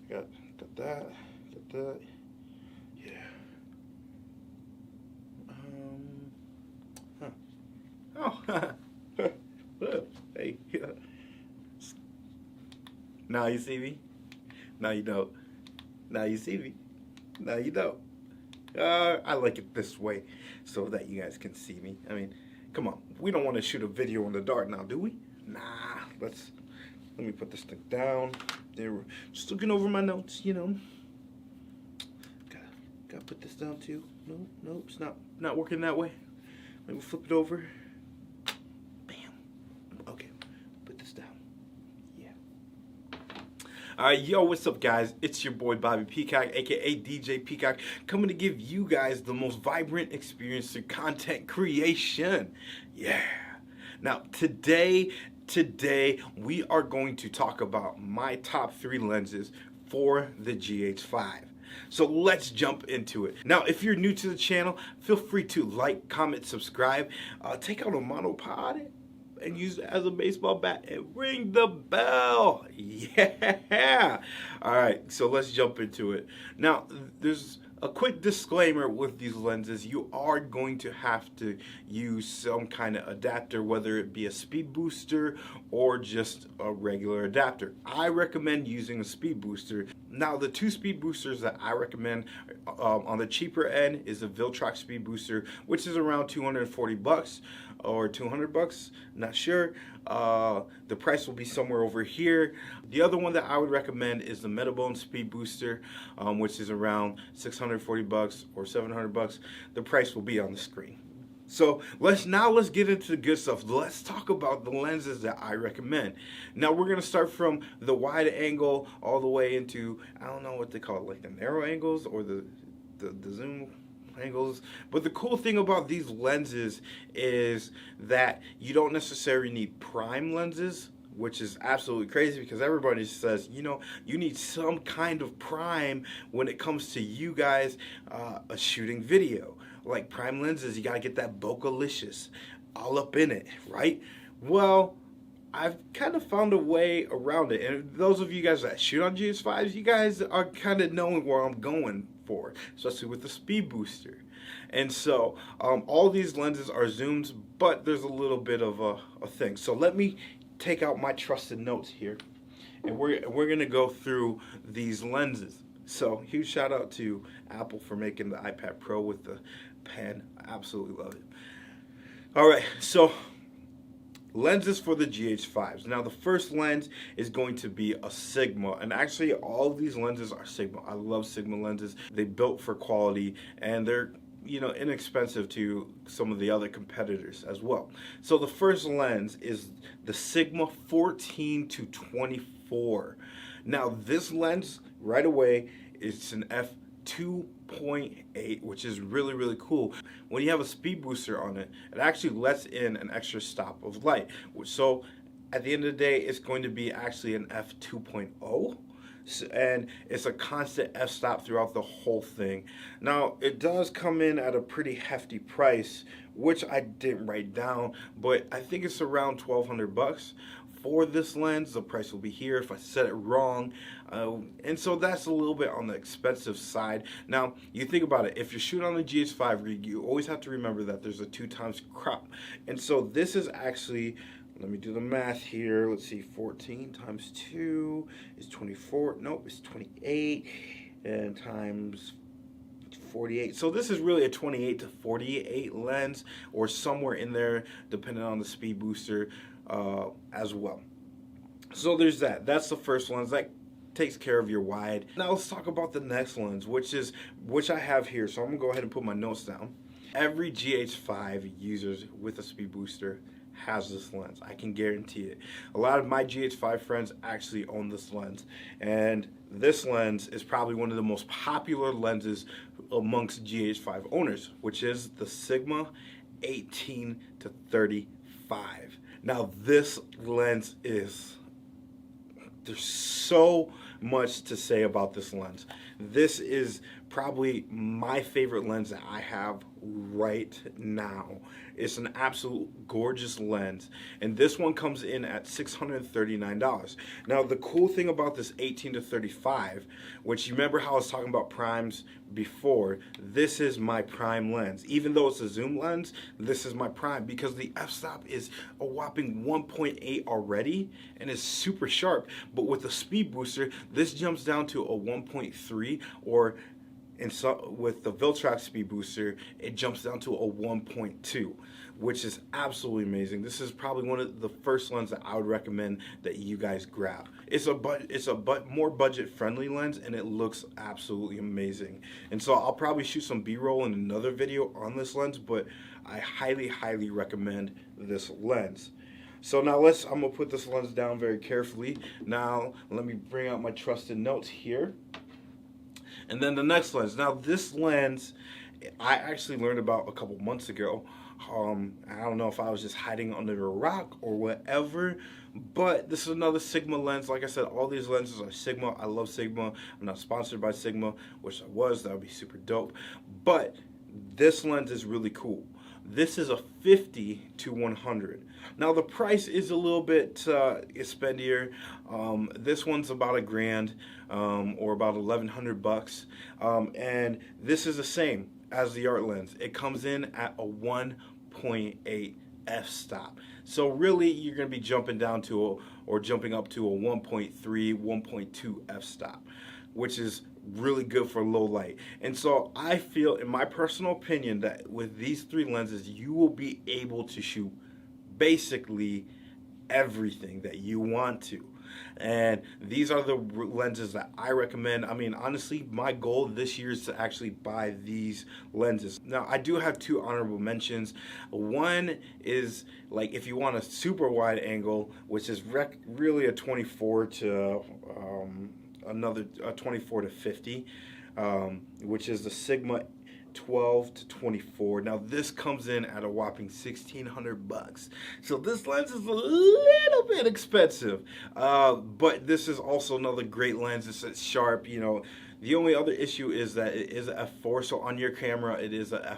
got that, yeah. Huh. Oh, hey. Now you see me. Now you don't. Now you see me. Now you don't. I like it this way so that you guys can see me. I mean, come on. We don't want to shoot a video in the dark now, do we? Nah. Let me put this thing down. There, just looking over my notes, you know. Gotta put this down too. No, it's not working that way. Let me flip it over. Bam. Okay, put this down. Yeah. Alright, yo, what's up, guys? It's your boy Bobby Peacock, aka DJ Peacock, coming to give you guys the most vibrant experience through content creation. Yeah. Now, today we are going to talk about my top 3 lenses for the GH5. So let's jump into it. Now, if you're new to the channel, feel free to like, comment, subscribe, take out a monopod and use it as a baseball bat and ring the bell. Yeah. All right, so let's jump into it. Now, there's a quick disclaimer with these lenses. You are going to have to use some kind of adapter, whether it be a speed booster or just a regular adapter. I recommend using a speed booster. Now, the 2 speed boosters that I recommend on the cheaper end is a Viltrox speed booster, which is around 240 bucks or 200 bucks, not sure. The price will be somewhere over here. The other one that I would recommend is the Metabone speed booster, which is around 640 bucks or 700 bucks. The price will be on the screen. So let's get into the good stuff. Let's talk about the lenses that I recommend. Now we're gonna start from the wide angle all the way into, I don't know what they call it, like the narrow angles or the zoom angles. But the cool thing about these lenses is that you don't necessarily need prime lenses, which is absolutely crazy because everybody says, you know, you need some kind of prime when it comes to you guys shooting video. Like prime lenses, you gotta get that bokeh-licious all up in it, right? Well, I've kind of found a way around it. And those of you guys that shoot on GH5s, you guys are kind of knowing where I'm going for, especially with the speed booster. And so all these lenses are zooms, but there's a little bit of a thing. So let me take out my trusted notes here, and we're gonna go through these lenses. So huge shout out to Apple for making the iPad Pro with the pen. I absolutely love it. All right, so lenses for the GH5s. Now the first lens is going to be a Sigma, and actually all of these lenses are Sigma. I love Sigma lenses. They built for quality, and they're, you know, inexpensive to some of the other competitors as well. So the first lens is the Sigma 14 to 24. Now this lens right away, it's an f2.8, which is really cool. When you have a speed booster on it, it actually lets in an extra stop of light. So at the end of the day, it's going to be actually an f2.0. And it's a constant f-stop throughout the whole thing. Now, it does come in at a pretty hefty price, which I didn't write down, but I think it's around 1,200 bucks for this lens. The price will be here if I said it wrong. And so that's a little bit on the expensive side. Now, you think about it, if you're shooting on the GH5 rig, you always have to remember that there's a 2x crop. And so this is actually, let me do the math here. Let's see, 14 times 2 is 24. Nope, it's 28. And times 48. So this is really a 28 to 48 lens, or somewhere in there, depending on the speed booster as well. So there's that. That's the first lens. That takes care of your wide. Now let's talk about the next lens, which I have here. So I'm gonna go ahead and put my notes down. Every GH5 users with a speed booster has this lens. I can guarantee it. A lot of my GH5 friends actually own this lens, and this lens is probably one of the most popular lenses amongst GH5 owners, which is the Sigma 18 to 35. Now this lens is, there's so much to say about this lens. This is probably my favorite lens that I have right now. It's an absolute gorgeous lens, and this one comes in at $639. Now the cool thing about this 18 to 35, which you remember how I was talking about primes before, this is my prime lens. Even though it's a zoom lens, this is my prime because the f-stop is a whopping 1.8 already and is super sharp, but with the speed booster this jumps down to a 1.3, or with the Viltrax speed booster, it jumps down to a 1.2, which is absolutely amazing. This is probably one of the first lenses that I would recommend that you guys grab. It's a more budget-friendly lens, and it looks absolutely amazing. And so I'll probably shoot some B-roll in another video on this lens, but I highly recommend this lens. So now I'm gonna put this lens down very carefully. Now let me bring out my trusted notes here. And then the next lens. Now this lens, I actually learned about a couple months ago. I don't know if I was just hiding under a rock or whatever, but this is another Sigma lens. Like I said, all these lenses are Sigma. I love Sigma. I'm not sponsored by Sigma, which I was. That would be super dope. But this lens is really cool. This is a 50 to 100. Now the price is a little bit spendier. This one's about $1,000 or about 1,100 bucks. And this is the same as the art lens. It comes in at a 1.8 f-stop. So really you're going to be jumping down to jumping up to a 1.3, 1.2 f-stop, which is really good for low light. And so I feel, in my personal opinion, that with these three lenses you will be able to shoot basically everything that you want to. And these are the lenses that I recommend. I mean, honestly, my goal this year is to actually buy these lenses. Now, I do have two honorable mentions. One is, like, if you want a super wide angle, which is really a 24 to another 24 to 50, which is the Sigma 12 to 24. Now this comes in at a whopping 1,600 bucks. So this lens is a little bit expensive, but this is also another great lens. It's sharp. You know, the only other issue is that it is a f4, so on your camera it is a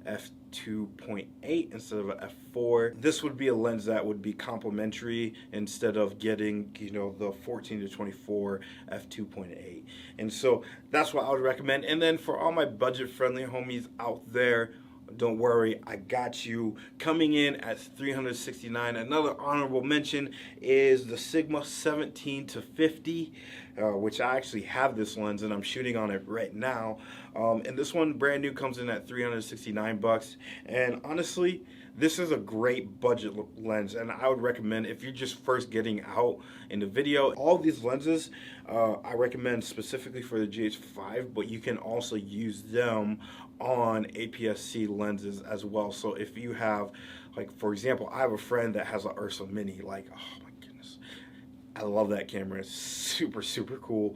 f2.8 instead of a f4. This would be a lens that would be complementary instead of getting, you know, the 14 to 24 f2.8. And so that's what I would recommend. And then for all my budget-friendly homies out there, don't worry, I got you. Coming in at $369. Another honorable mention is the Sigma 17 to 50, which I actually have this lens and I'm shooting on it right now. And this one brand new comes in at 369 bucks. And honestly, this is a great budget lens, and I would recommend if you're just first getting out in the video. All these lenses I recommend specifically for the GH5, but you can also use them on APS-C lenses as well. So if you have, like, for example, I have a friend that has an Ursa Mini. Like, oh my goodness, I love that camera. It's super cool.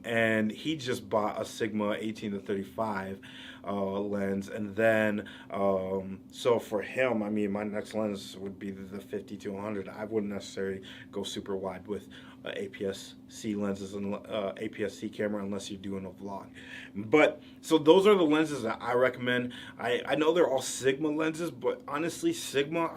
And he just bought a Sigma 18 to 35 lens, and then so for him, I mean, my next lens would be the 50 to 100. I wouldn't necessarily go super wide with APS-C lenses and APS-C camera unless you're doing a vlog. But so those are the lenses that I recommend. I know they're all Sigma lenses, but honestly, Sigma,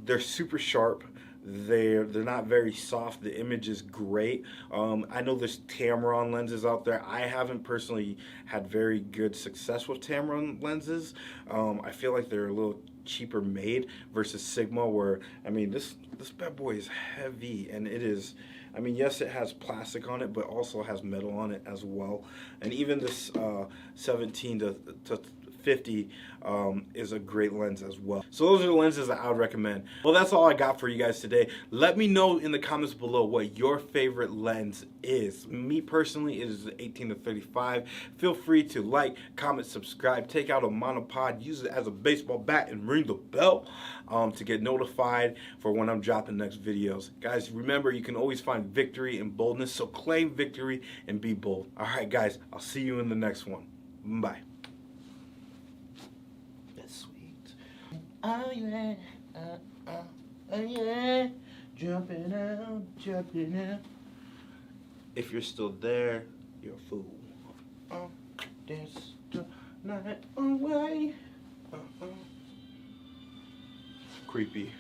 they're super sharp. They're not very soft. The image is great. I know there's Tamron lenses out there. I haven't personally had very good success with Tamron lenses. I feel like they're a little cheaper made versus Sigma, where, I mean, this bad boy is heavy, and it is, I mean, yes, it has plastic on it, but also has metal on it as well. And even this 17 to 50 is a great lens as well. So those are the lenses that I would recommend. Well, that's all I got for you guys today. Let me know in the comments below what your favorite lens is. Me personally, it is the 18 to 35. Feel free to like, comment, subscribe, take out a monopod, use it as a baseball bat, and ring the bell to get notified for when I'm dropping next videos. Guys, remember, you can always find victory in boldness, so claim victory and be bold. All right, guys, I'll see you in the next one. Bye. Sweet. Oh yeah, oh yeah, jumping out. If you're still there, you're a fool. There's night away. Creepy.